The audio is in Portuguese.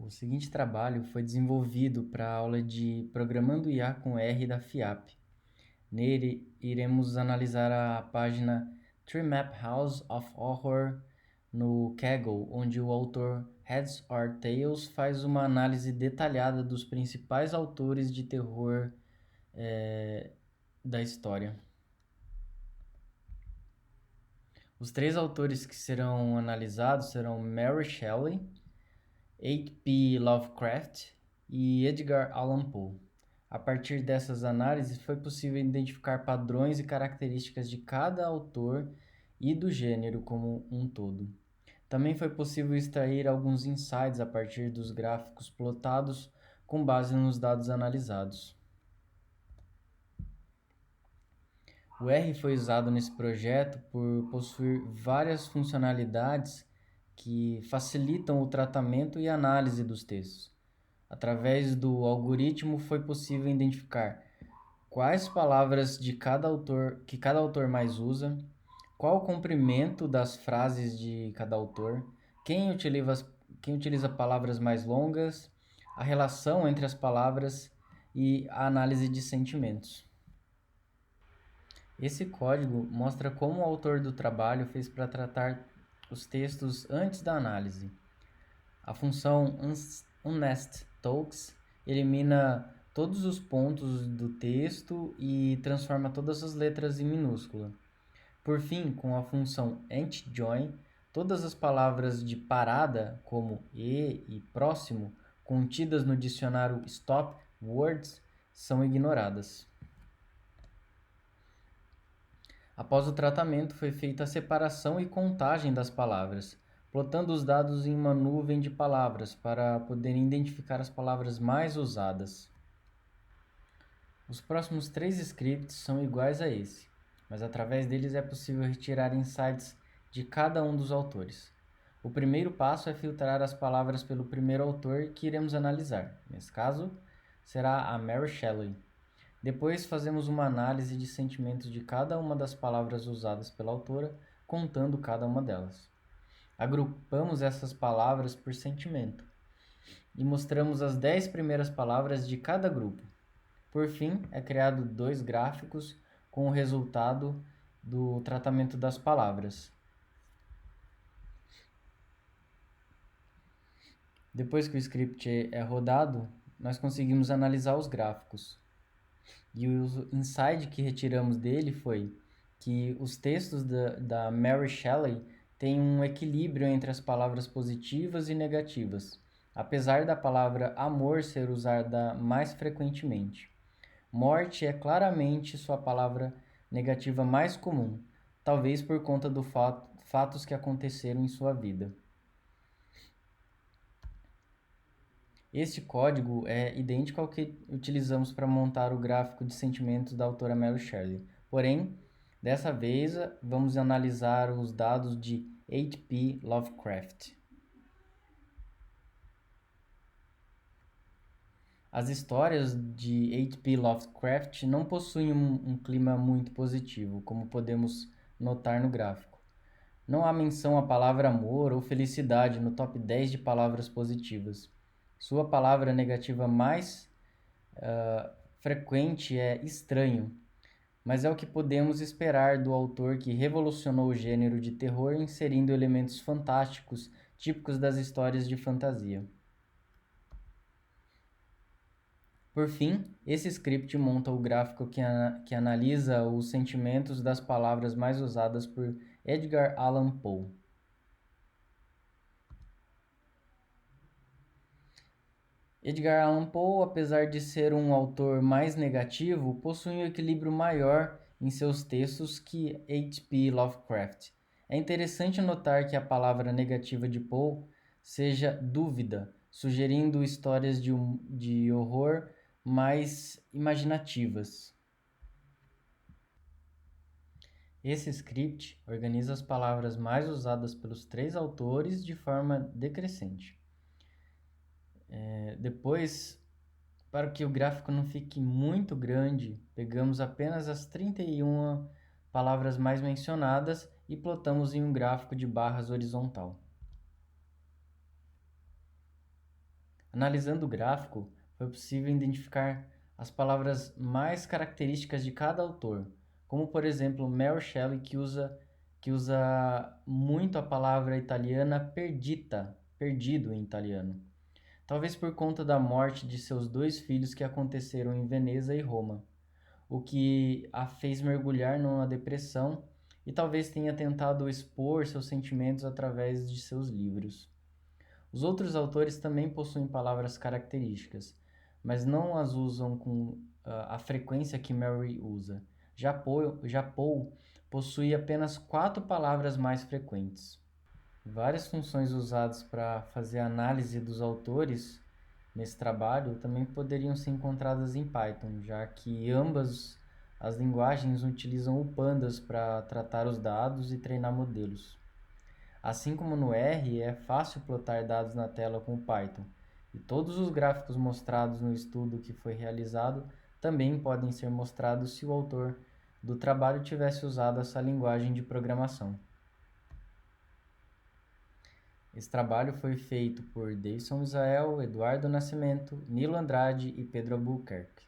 O seguinte trabalho foi desenvolvido para a aula de Programando IA com R da FIAP. Nele, iremos analisar a página Tree Map House of Horror no Kaggle, onde o autor Heads or Tails faz uma análise detalhada dos principais autores de terror da história. Os três autores que serão analisados serão Mary Shelley, H.P. Lovecraft e Edgar Allan Poe. A partir dessas análises, foi possível identificar padrões e características de cada autor e do gênero como um todo. Também foi possível extrair alguns insights a partir dos gráficos plotados com base nos dados analisados. O R foi usado nesse projeto por possuir várias funcionalidades que facilitam o tratamento e análise dos textos. Através do algoritmo foi possível identificar quais palavras de cada autor que cada autor mais usa, qual o comprimento das frases de cada autor, quem utiliza palavras mais longas, a relação entre as palavras e a análise de sentimentos. Esse código mostra como o autor do trabalho fez para tratar os textos antes da análise. A função unNestTalks elimina todos os pontos do texto e transforma todas as letras em minúscula. Por fim, com a função endJoin, todas as palavras de parada, como e próximo, contidas no dicionário Stop Words, são ignoradas. Após o tratamento, foi feita a separação e contagem das palavras, plotando os dados em uma nuvem de palavras para poderem identificar as palavras mais usadas. Os próximos 3 scripts são iguais a esse, mas através deles é possível retirar insights de cada um dos autores. O primeiro passo é filtrar as palavras pelo primeiro autor que iremos analisar. Nesse caso, será a Mary Shelley. Depois fazemos uma análise de sentimentos de cada uma das palavras usadas pela autora, contando cada uma delas. Agrupamos essas palavras por sentimento e mostramos as 10 primeiras palavras de cada grupo. Por fim, é criado 2 gráficos com o resultado do tratamento das palavras. Depois que o script é rodado, nós conseguimos analisar os gráficos. E o insight que retiramos dele foi que os textos da Mary Shelley têm um equilíbrio entre as palavras positivas e negativas, apesar da palavra amor ser usada mais frequentemente. Morte é claramente sua palavra negativa mais comum, talvez por conta dos fatos que aconteceram em sua vida. Este código é idêntico ao que utilizamos para montar o gráfico de sentimentos da autora Mary Shelley. Porém, dessa vez vamos analisar os dados de H.P. Lovecraft. As histórias de H.P. Lovecraft não possuem um clima muito positivo, como podemos notar no gráfico. Não há menção à palavra amor ou felicidade no top 10 de palavras positivas. Sua palavra negativa mais frequente é estranho, mas é o que podemos esperar do autor que revolucionou o gênero de terror inserindo elementos fantásticos típicos das histórias de fantasia. Por fim, esse script monta o gráfico que analisa os sentimentos das palavras mais usadas por Edgar Allan Poe. Edgar Allan Poe, apesar de ser um autor mais negativo, possui um equilíbrio maior em seus textos que H.P. Lovecraft. É interessante notar que a palavra negativa de Poe seja dúvida, sugerindo histórias de horror mais imaginativas. Esse script organiza as palavras mais usadas pelos 3 autores de forma decrescente. Depois, para que o gráfico não fique muito grande, pegamos apenas as 31 palavras mais mencionadas e plotamos em um gráfico de barras horizontal. Analisando o gráfico, foi possível identificar as palavras mais características de cada autor, como por exemplo Mary Shelley que usa muito a palavra italiana perdita, perdido em italiano. Talvez por conta da morte de seus dois filhos que aconteceram em Veneza e Roma, o que a fez mergulhar numa depressão e talvez tenha tentado expor seus sentimentos através de seus livros. Os outros autores também possuem palavras características, mas não as usam com a frequência que Mary usa. Já Poe possui apenas 4 palavras mais frequentes. Várias funções usadas para fazer a análise dos autores nesse trabalho também poderiam ser encontradas em Python, já que ambas as linguagens utilizam o Pandas para tratar os dados e treinar modelos. Assim como no R, é fácil plotar dados na tela com o Python, e todos os gráficos mostrados no estudo que foi realizado também podem ser mostrados se o autor do trabalho tivesse usado essa linguagem de programação. Esse trabalho foi feito por Davidson Misael, Eduardo Nascimento, Nilo Andrade e Pedro Albuquerque.